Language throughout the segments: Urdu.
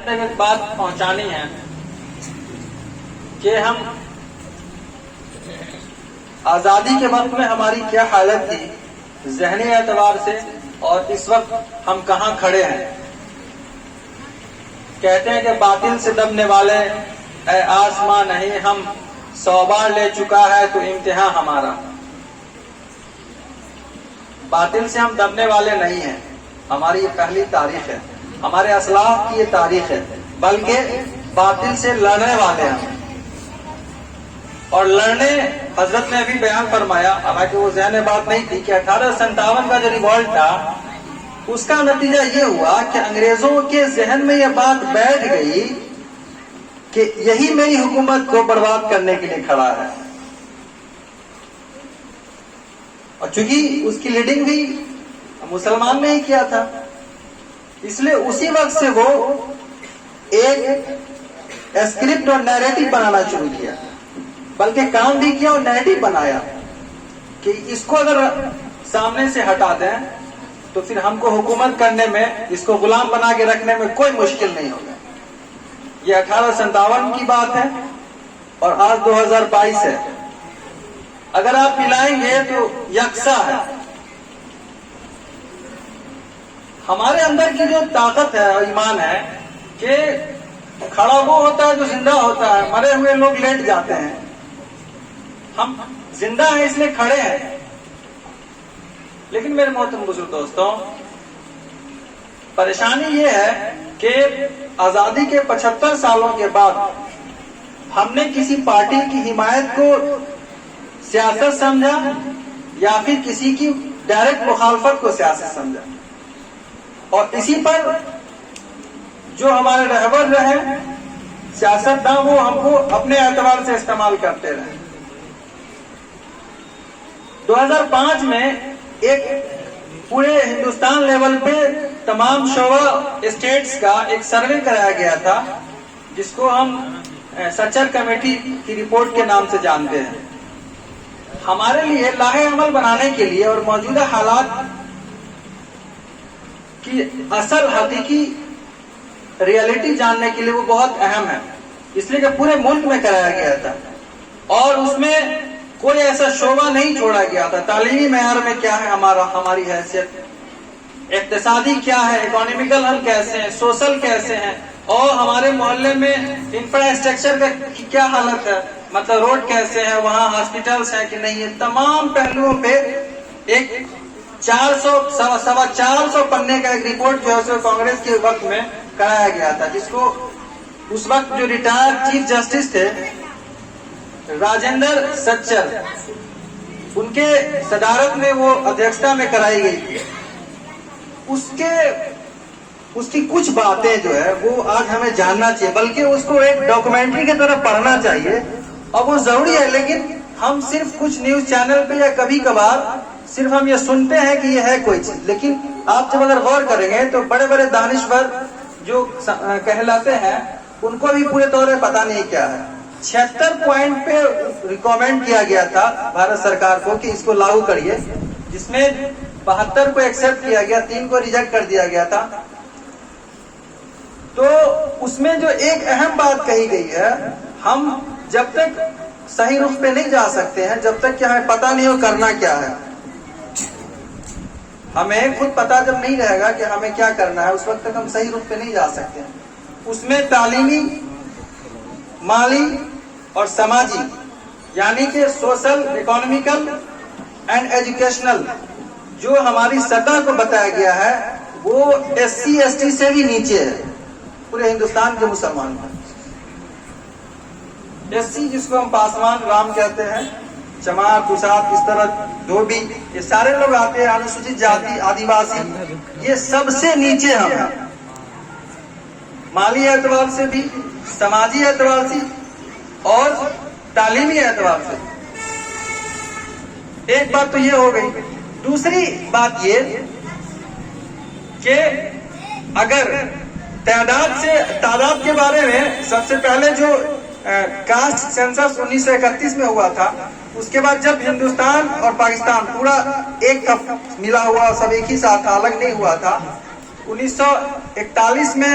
ایک بات پہنچانی ہے کہ ہم آزادی کے وقت میں ہماری کیا حالت تھی ذہنی اعتبار سے، اور اس وقت ہم کہاں کھڑے ہیں۔ کہتے ہیں کہ باطل سے دبنے والے اے آسمان نہیں، ہم 100 بار لے چکا ہے تو امتحان ہمارا۔ باطل سے ہم دبنے والے نہیں ہیں، ہماری یہ پہلی تاریخ ہے، ہمارے اسلاف کی یہ تاریخ ہے، بلکہ باطل سے لڑنے والے ہیں۔ اور لڑنے حضرت نے ابھی بیان فرمایا، حالانکہ وہ ذہن بات نہیں تھی، کہ 1857 کا جو ریوولٹ تھا اس کا نتیجہ یہ ہوا کہ انگریزوں کے ذہن میں یہ بات بیٹھ گئی کہ یہی میری حکومت کو برباد کرنے کے لیے کھڑا ہے، اور چونکہ اس کی لیڈنگ بھی مسلمان نے ہی کیا تھا، اس لیے اسی وقت سے وہ ایک اسکرپٹ اور نیریٹو بنانا شروع کیا، بلکہ کام بھی کیا اور نیریٹو بنایا کہ اس کو اگر سامنے سے ہٹا دیں تو پھر ہم کو حکومت کرنے میں، اس کو غلام بنا کے رکھنے میں کوئی مشکل نہیں ہوگا۔ یہ 1857 کی بات ہے اور آج 2022 ہے، اگر آپ ملائیں گے تو یکساں ہے۔ ہمارے اندر کی جو طاقت ہے اور ایمان ہے کہ کھڑا وہ ہوتا ہے جو زندہ ہوتا ہے، مرے ہوئے لوگ لیٹ جاتے ہیں، ہم زندہ ہیں اس لیے کھڑے ہیں۔ لیکن میرے محترم بزرگ دوستوں، پریشانی یہ ہے کہ آزادی کے 75 سالوں کے بعد ہم نے کسی پارٹی کی حمایت کو سیاست سمجھا یا پھر کسی کی ڈائریکٹ مخالفت کو سیاست سمجھا، اور اسی پر جو ہمارے رہبر رہے سیاستداں وہ ہم کو اپنے اعتبار سے استعمال کرتے رہے۔ 2005 میں ایک پورے ہندوستان لیول پہ تمام شعبہ اسٹیٹس کا ایک سروے کرایا گیا تھا، جس کو ہم سچر کمیٹی کی رپورٹ کے نام سے جانتے ہیں۔ ہمارے لیے لاہے عمل بنانے کے لیے اور موجودہ حالات کی اصل حقیقی ریئلٹی جاننے کے لیے وہ بہت اہم ہے، اس لیے کہ پورے ملک میں کرایا گیا تھا، اور اس میں کوئی ایسا شعبہ نہیں چھوڑا گیا تھا۔ تعلیمی معیار میں کیا ہے ہماری حیثیت، اقتصادی کیا ہے، اکانومیکل ہم کیسے ہیں، سوشل کیسے ہیں، اور ہمارے محلے میں انفراسٹرکچر کا کیا حالت ہے، مطلب روڈ کیسے ہیں، وہاں ہاسپٹلس ہیں کہ نہیں ہے۔ تمام پہلوؤں پہ ایک 400 پنے کا ایک رپورٹ جو ہے کانگریس کے وقت میں کرایا گیا تھا، جس کو اس وقت جو ریٹائرڈ چیف جسٹس تھے راجندر سچر، ان کے صدارت میں وہ ادھیکشتا میں کرائی گئی تھی۔ اس کی کچھ باتیں جو ہے وہ آج ہمیں جاننا چاہیے، بلکہ اس کو ایک ڈاکومنٹری کی طرح پڑھنا چاہیے، اور وہ ضروری ہے۔ لیکن ہم صرف کچھ نیوز چینل پہ یا کبھی کبھار صرف ہم یہ سنتے ہیں کہ یہ ہے کوئی چیز، لیکن آپ جب اگر غور کریں گے تو بڑے بڑے دانشور جو کہلاتے ہیں ان کو بھی پورے طور پہ پتا نہیں کیا ہے۔ 76 پوائنٹ پہ ریکمینڈ کیا گیا تھا بھارت سرکار کو کہ اس کو لاگو کریے، جس میں 72 کو ایکسپٹ کیا گیا، 3 کو ریجیکٹ کر دیا گیا تھا۔ تو اس میں جو ایک اہم بات کہی گئی ہے، ہم جب تک صحیح رخ پہ نہیں جا سکتے ہیں جب تک کہ ہمیں پتا نہیں ہو کرنا کیا ہے۔ ہمیں خود پتا جب نہیں رہے گا کہ ہمیں کیا کرنا ہے، اس وقت تک ہم صحیح رخ پہ نہیں جا سکتے ہیں۔ اس میں تعلیمی، مالی اور سماجی، یعنی کہ سوشل، اکانومیکل اینڈ ایجوکیشنل جو ہماری سطح کو بتایا گیا ہے وہ SC ST سے بھی نیچے ہے پورے ہندوستان کے مسلمان۔ SC جس کو ہم پاسوان رام کہتے ہیں، چمار، دسات، اس طرح دھوبی، یہ سارے لوگ آتے ہیں، انوسوچت جاتی، آدیواسی، یہ سب سے نیچے ہم ہیں، مالی اعتبار سے بھی، سماجی اعتبار سے اور تعلیمی اعتبار سے۔ ایک بات تو یہ ہو گئی۔ دوسری بات یہ کہ اگر تعداد کے بارے میں سب سے پہلے جو کاسٹ سینسس 1931 میں ہوا تھا، اس کے بعد جب ہندوستان اور پاکستان پورا ایک ملا ہوا، سب ایک ہی ساتھ تھا، الگ نہیں ہوا تھا، 1941 میں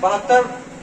72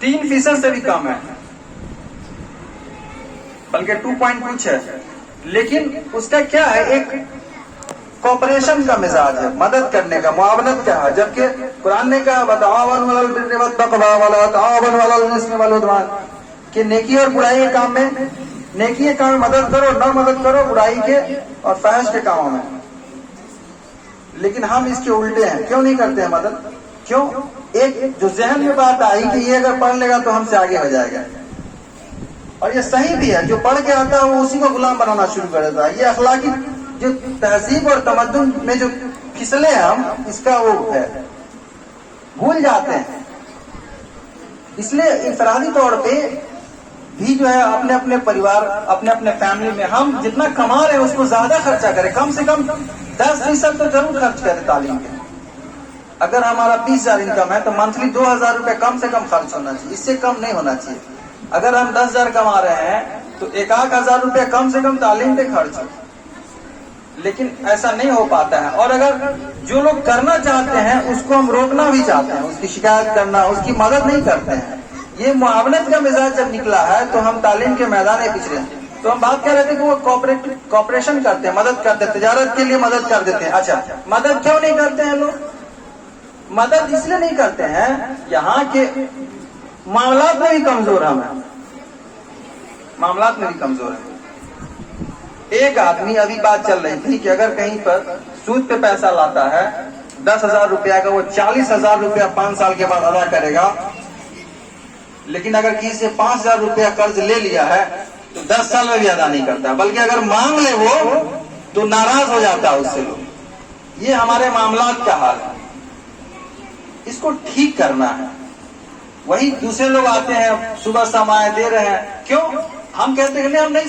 3% سے بھی کم ہے، بلکہ 2 پوائنٹ کچھ ہے، لیکن اس کا کیا ہے، ایک کوپریشن کا مزاج ہے، مدد کرنے کا، معاونت کا ہے، جبکہ قرآن نے کہا وتعاونوا علی البر والتقوی ولا تعاونوا علی الاثم والعدوان، کہ نیکی اور برائی کے کام میں، نیکی کے کام میں مدد کرو، نہ مدد کرو برائی کے اور فحش کے کاموں میں. لیکن ہم اس کے الٹے ہیں، کیوں نہیں کرتے ہیں مدد؟ کیوں؟ ایک جو ذہن میں بات آئی کہ یہ اگر پڑھ لے گا تو ہم سے آگے ہو جائے گا، اور یہ صحیح بھی ہے، جو پڑھ کے آتا ہے وہ اسی کو غلام بنانا شروع کر دیتا ہے. یہ اخلاقی جو تہذیب اور تمدن میں جو پھسلے ہم، اس کا وہ ہے، بھول جاتے ہیں. اس لیے انفرادی طور پہ بھی جو ہے اپنے اپنے پریوار، اپنے اپنے فیملی میں ہم جتنا کما رہے ہیں اس کو زیادہ خرچہ کریں، کم سے کم 10% تو ضرور خرچ کریں تعلیم پہ. اگر ہمارا 20,000 انکم ہے تو منتھلی 2,000 روپے کم سے کم خرچ ہونا چاہیے، اس سے کم نہیں ہونا چاہیے. اگر ہم 10,000 کما رہے ہیں تو 1,000 روپے کم سے کم تعلیم پہ خرچ ہو. لیکن ایسا نہیں ہو پاتا ہے، اور اگر جو لوگ کرنا چاہتے ہیں اس کو ہم روکنا بھی چاہتے ہیں، اس کی شکایت کرنا، اس کی مدد نہیں کرتے ہیں. یہ معاونت کا مزاج جب نکلا ہے تو ہم تعلیم کے میدان میں پچھڑے ہیں. تو ہم بات کر رہے تھے کہ وہ کوپریشن کرتے ہیں، مدد کرتے ہیں، تجارت کے لیے مدد کر دیتے ہیں. اچھا، مدد کیوں نہیں کرتے ہیں لوگ؟ مدد اس لیے نہیں کرتے ہیں، یہاں کے معاملات میں بھی کمزور ہم ہیں، معاملات میں بھی کمزور ہیں. ایک آدمی، ابھی بات چل رہی تھی کہ اگر کہیں پر سود پہ پیسہ لاتا ہے 10,000 روپیہ کا، وہ 40,000 روپیہ 5 سال کے بعد ادا کرے گا. لیکن اگر کسی سے 5,000 روپیہ قرض لے لیا ہے تو 10 سال میں بھی ادا نہیں کرتا، بلکہ اگر مانگ لے وہ تو ناراض ہو جاتا ہے اس سے لوگ. یہ ہمارے معاملات کا حال ہے، اس کو ٹھیک کرنا ہے. وہی دوسرے لوگ آتے ہیں صبح سرمایہ دے رہے ہیں، کیوں؟ ہم کہتے ہیں کہ نہیں، ہم نہیں